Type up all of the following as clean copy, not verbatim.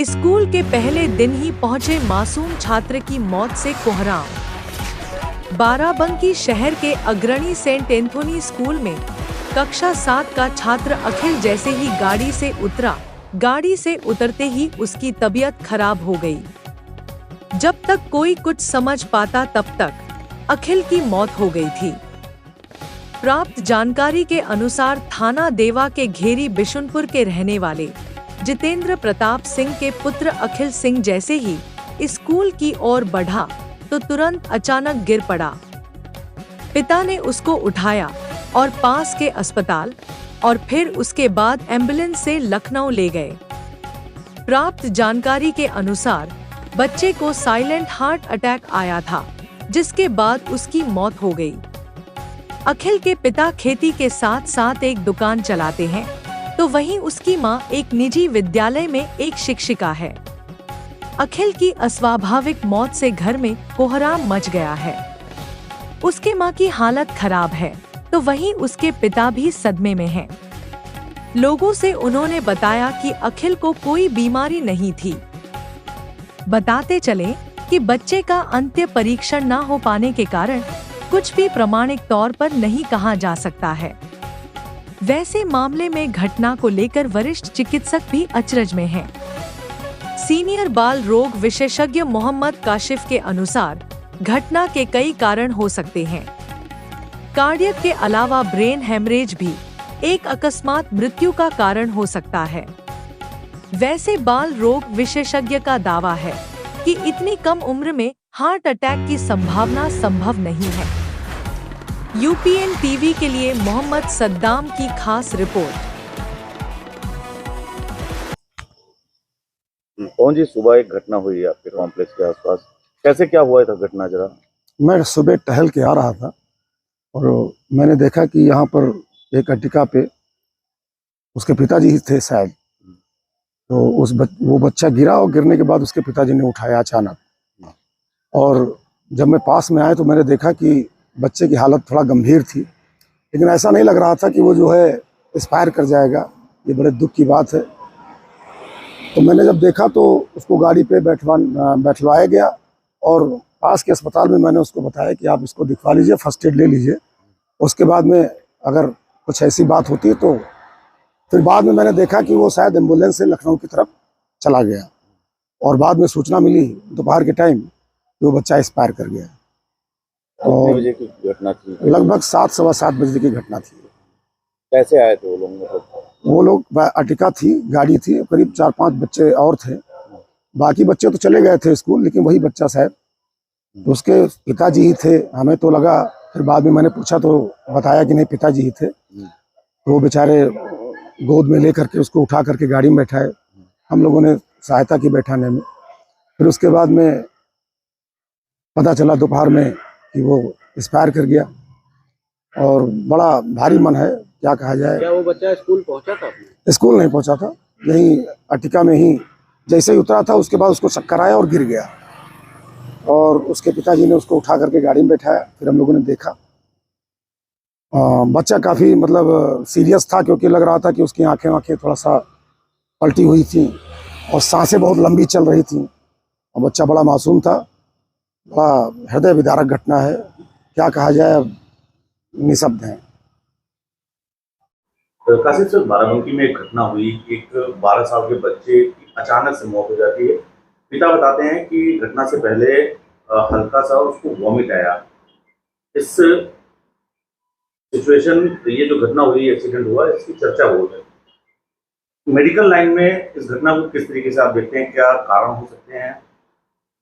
School के पहले दिन ही पहुंचे मासूम छात्र की मौत से कोहराम। बाराबंकी शहर के अग्रणी सेंट एंथोनी स्कूल में कक्षा 7 का छात्र अखिल जैसे ही गाड़ी से उतरा, गाड़ी से उतरते ही उसकी तबीयत खराब हो गई। जब तक कोई कुछ समझ पाता तब तक अखिल की मौत हो गई थी। प्राप्त जानकारी के अनुसार थाना देवा के घेरी बिशुनपुर के रहने वाले जितेंद्र प्रताप सिंह के पुत्र अखिल सिंह जैसे ही स्कूल की ओर बढ़ा तो तुरंत अचानक गिर पड़ा। पिता ने उसको उठाया और पास के अस्पताल और फिर उसके बाद एम्बुलेंस से लखनऊ ले गए। प्राप्त जानकारी के अनुसार बच्चे को साइलेंट हार्ट अटैक आया था, जिसके बाद उसकी मौत हो गई। अखिल के पिता खेती के साथ साथ एक दुकान चलाते हैं, तो वहीं उसकी मां एक निजी विद्यालय में एक शिक्षिका है। अखिल की अस्वाभाविक मौत से घर में कोहराम मच गया है। उसके मां की हालत खराब है, तो वहीं उसके पिता भी सदमे में हैं। लोगों से उन्होंने बताया कि अखिल को कोई बीमारी नहीं थी। बताते चले कि बच्चे का अंत्य परीक्षण न हो पाने के कारण कुछ भी प्रामाणिक तौर पर नहीं कहा जा सकता है। वैसे मामले में घटना को लेकर वरिष्ठ चिकित्सक भी अचरज में हैं। सीनियर बाल रोग विशेषज्ञ मोहम्मद काशिफ के अनुसार घटना के कई कारण हो सकते हैं। कार्डियक के अलावा ब्रेन हेमरेज भी एक अकस्मात मृत्यु का कारण हो सकता है। वैसे बाल रोग विशेषज्ञ का दावा है कि इतनी कम उम्र में हार्ट अटैक की संभावना संभव नहीं है। यूपीएन टीवी के लिए मोहम्मद सद्दाम की खास रिपोर्ट। कौन जी सुबह एक घटना हुई है आपके कॉम्प्लेक्स के आसपास, कैसे क्या हुआ था घटना जरा? मैं सुबह टहल के आ रहा था और मैंने देखा कि यहाँ पर एक अट्टिका पे उसके पिताजी ही थे शायद, तो वो बच्चा गिरा और गिरने के बाद उसके पिताजी ने उठाया अचानक। और जब मैं पास में आया तो मैंने देखा कि बच्चे की हालत थोड़ा गंभीर थी, लेकिन ऐसा नहीं लग रहा था कि वो जो है एक्सपायर कर जाएगा। ये बड़े दुख की बात है। तो मैंने जब देखा तो उसको गाड़ी पे बैठवाया गया और पास के अस्पताल में मैंने उसको बताया कि आप इसको दिखवा लीजिए, फर्स्ट एड ले लीजिए। उसके बाद में अगर कुछ ऐसी बात होती है तो फिर बाद में मैंने देखा कि वो शायद एम्बुलेंस से लखनऊ की तरफ चला गया और बाद में सूचना मिली दोपहर के टाइम कि वो बच्चा एक्सपायर कर गया। कितने बजे की घटना थी? लगभग 7, सवा 7 बजे की घटना थी। कैसे आए थे वो लोग? मतलब वो लोग अट्टिका थी, गाड़ी थी, करीब 4-5 बच्चे और थे। बाकी बच्चे तो चले गए थे स्कूल, लेकिन वही बच्चा शायद तो उसके पिताजी ही थे। हमें तो लगा, फिर बाद में मैंने पूछा तो बताया कि नहीं पिताजी ही थे। तो वो बेचारे गोद में ले करके उसको उठा करके गाड़ी में बैठाए। हम लोगों ने सहायता की बैठाने में। फिर उसके बाद में पता चला दोपहर में कि वो एक्सपायर कर गया और बड़ा भारी मन है, क्या कहा जाए। क्या वो बच्चा स्कूल पहुंचा था? स्कूल नहीं पहुंचा था, यहीं अट्टिका में ही जैसे ही उतरा था उसके बाद उसको चक्कर आया और गिर गया और उसके पिताजी ने उसको उठा करके गाड़ी में बैठाया। फिर हम लोगों ने देखा बच्चा काफ़ी मतलब सीरियस था, क्योंकि लग रहा था कि उसकी आंखें थोड़ा सा पलटी हुई थी और सांसें बहुत लंबी चल रही थी और बच्चा बड़ा मासूम था। बड़ा हृदय विदारक घटना है, क्या कहा जाए, अब निःशब्द हैं। काशिफ सर, बाराबंकी में एक घटना हुई, एक 12 साल के बच्चे की अचानक से मौत हो जाती है। पिता बताते हैं कि घटना से पहले हल्का सा उसको वॉमिट आया। इस सिचुएशन, ये जो घटना हुई, एक्सीडेंट हुआ, इसकी चर्चा बहुत है मेडिकल लाइन में। इस घटना को किस तरीके से आप देखते हैं, क्या कारण हो सकते हैं?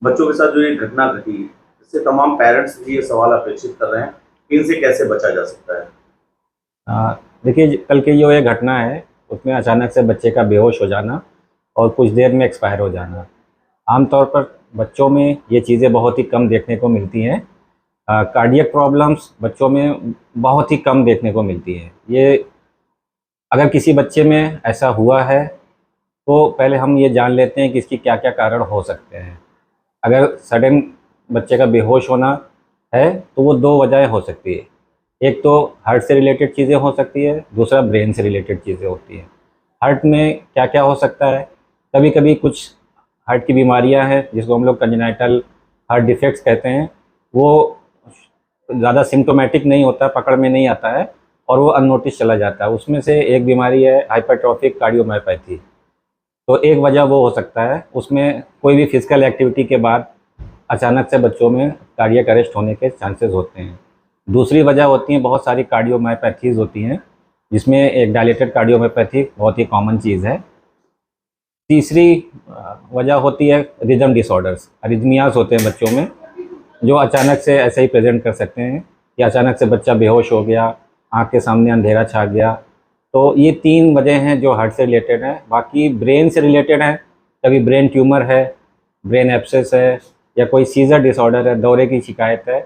बच्चों के साथ जो ये घटना घटी, इससे तमाम पेरेंट्स भी ये सवाल अपेक्षित कर रहे हैं कि इनसे कैसे बचा जा सकता है। देखिए, कल की जो ये घटना है उसमें अचानक से बच्चे का बेहोश हो जाना और कुछ देर में एक्सपायर हो जाना। आमतौर पर बच्चों में ये चीज़ें बहुत ही कम देखने को मिलती हैं। कार्डियक प्रॉब्लम्स बच्चों में बहुत ही कम देखने को मिलती है। ये अगर किसी बच्चे में ऐसा हुआ है तो पहले हम ये जान लेते हैं कि इसकी क्या क्या कारण हो सकते हैं। अगर सडन बच्चे का बेहोश होना है तो वो 2 वजह हो सकती है। एक तो हार्ट से रिलेटेड चीज़ें हो सकती है, दूसरा ब्रेन से रिलेटेड चीज़ें होती हैं। हार्ट में क्या क्या हो सकता है, कभी कभी कुछ हार्ट की बीमारियां हैं जिसको हम लोग कंजेनाइटल हार्ट डिफेक्ट्स कहते हैं, वो ज़्यादा सिम्टोमेटिक नहीं होता, पकड़ में नहीं आता है और वो अननोटिस चला जाता है। उसमें से एक बीमारी है हाइपरट्रॉफिक कार्डियोमायोपैथी। तो एक वजह वो हो सकता है, उसमें कोई भी फिजिकल एक्टिविटी के बाद अचानक से बच्चों में कार्डियक अरेस्ट होने के चांसेस होते हैं। दूसरी वजह होती है, बहुत सारी कार्डियोमायोपैथीज होती हैं जिसमें एक डायलेटेड कार्डियोमायोपैथी बहुत ही कॉमन चीज़ है। तीसरी वजह होती है रिदम डिसऑर्डर्स, अरिथमियाज होते हैं बच्चों में जो अचानक से ऐसे ही प्रेजेंट कर सकते हैं कि अचानक से बच्चा बेहोश हो गया, आँख के सामने अंधेरा छा गया। तो ये 3 वजह हैं जो हार्ट से रिलेटेड हैं। बाकी ब्रेन से रिलेटेड हैं, कभी ब्रेन ट्यूमर है, ब्रेन एब्सेस है या कोई सीजर डिसऑर्डर है, दौरे की शिकायत है,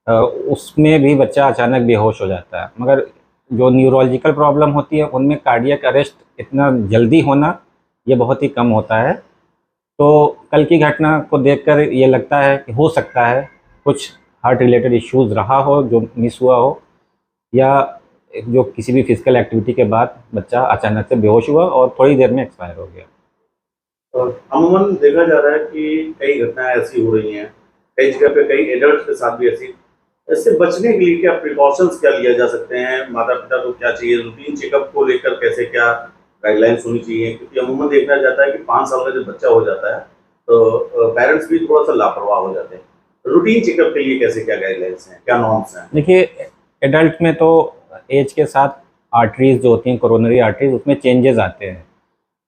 उसमें भी बच्चा अचानक बेहोश हो जाता है। मगर जो न्यूरोलॉजिकल प्रॉब्लम होती है उनमें कार्डियक अरेस्ट इतना जल्दी होना ये बहुत ही कम होता है। तो कल की घटना को देखकर ये लगता है कि हो सकता है कुछ हार्ट रिलेटेड इश्यूज़ रहा हो जो मिस हुआ हो, या जो किसी भी फिजिकल एक्टिविटी के बाद बच्चा अचानक से बेहोश हुआ और थोड़ी देर में एक्सपायर हो गया। अमूमन देखा जा रहा है कि कई घटनाएं ऐसी हो रही हैं, कई जगह पे कई एडल्ट के साथ भी ऐसी। इससे बचने के लिए क्या प्रिकॉशंस क्या लिया जा सकते हैं? माता पिता को क्या चाहिए? रूटीन चेकअप को लेकर कैसे क्या गाइडलाइंस होनी चाहिए? क्योंकि अमूमन देखा जाता है कि 5 साल का जब बच्चा हो जाता है तो पेरेंट्स भी थोड़ा सा लापरवाह हो जाते हैं। रूटीन चेकअप के लिए कैसे क्या गाइडलाइंस हैं, क्या नॉर्म्स हैं? देखिए, एडल्ट में तो एज के साथ आर्टरीज जो होती हैं, कोरोनरी आर्टरीज, उसमें चेंजेस आते हैं।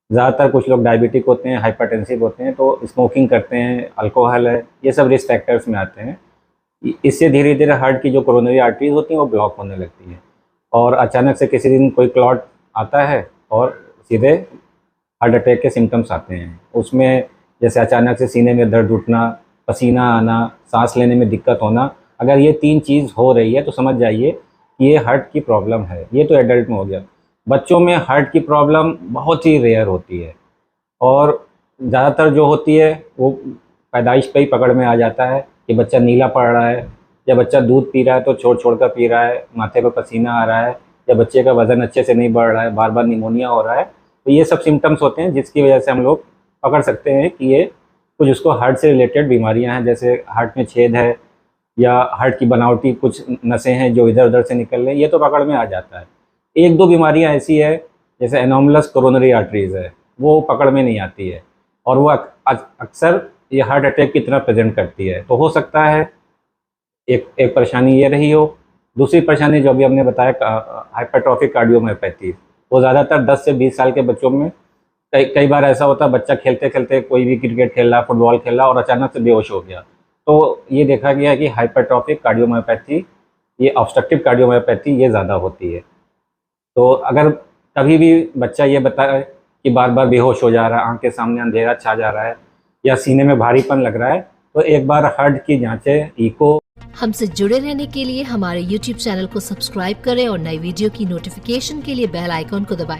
ज़्यादातर कुछ लोग डायबिटिक होते हैं, हाइपरटेंसिव होते हैं, तो स्मोकिंग करते हैं, अल्कोहल है, ये सब रिस्क फैक्टर्स में आते हैं। इससे धीरे धीरे हार्ट की जो कोरोनरी आर्टरीज होती हैं वो ब्लॉक होने लगती हैं और अचानक से किसी दिन कोई क्लॉट आता है और सीधे हार्ट अटैक के सिम्टम्स आते हैं। उसमें जैसे अचानक से सीने में दर्द उठना, पसीना आना, सांस लेने में दिक्कत होना, अगर ये 3 चीज़ हो रही है तो समझ जाइए कि ये हार्ट की प्रॉब्लम है। ये तो एडल्ट में हो गया। बच्चों में हार्ट की प्रॉब्लम बहुत ही रेयर होती है और ज़्यादातर जो होती है वो पैदाइश पे ही पकड़ में आ जाता है कि बच्चा नीला पड़ रहा है, या बच्चा दूध पी रहा है तो छोड़ कर पी रहा है, माथे पर पसीना आ रहा है, या बच्चे का वज़न अच्छे से नहीं बढ़ रहा है, बार बार निमोनिया हो रहा है। तो ये सब सिम्टम्स होते हैं जिसकी वजह से हम लोग पकड़ सकते हैं कि ये कुछ उसको हार्ट से रिलेटेड बीमारियां हैं, जैसे हार्ट में छेद है या हार्ट की बनावटी कुछ नसें हैं जो इधर उधर से निकल रही हैं, ये तो पकड़ में आ जाता है। 1-2 बीमारियां ऐसी है जैसे एनोमलस कोरोनरी आर्टरीज है, वो पकड़ में नहीं आती है और वो अक्सर ये हार्ट अटैक की तरह प्रेजेंट करती है। तो हो सकता है एक परेशानी ये रही हो। दूसरी परेशानी जो अभी हमने बताया हाइपरट्रॉफिक कार्डियोमायोपैथी, वो ज़्यादातर 10 से 20 साल के बच्चों में कई बार ऐसा होता है, बच्चा खेलते खेलते कोई भी क्रिकेट खेल रहा, फुटबॉल खेल रहा और अचानक से बेहोश हो गया। तो ये देखा गया है कि हाइपरट्रॉफिक कार्डियोमायोपैथी, ये ऑब्स्ट्रक्टिव कार्डियोमायोपैथी ये ज़्यादा होती है। तो अगर कभी भी बच्चा ये बताए कि बार बार बेहोश हो जा रहा है, आँख के सामने अंधेरा छा जा रहा है या सीने में भारीपन लग रहा है, तो एक बार हार्ट की जांचें, इको। हमसे जुड़े रहने के लिए हमारे YouTube चैनल को सब्सक्राइब करें और नई वीडियो की नोटिफिकेशन के लिए बेल आइकॉन को दबाएं।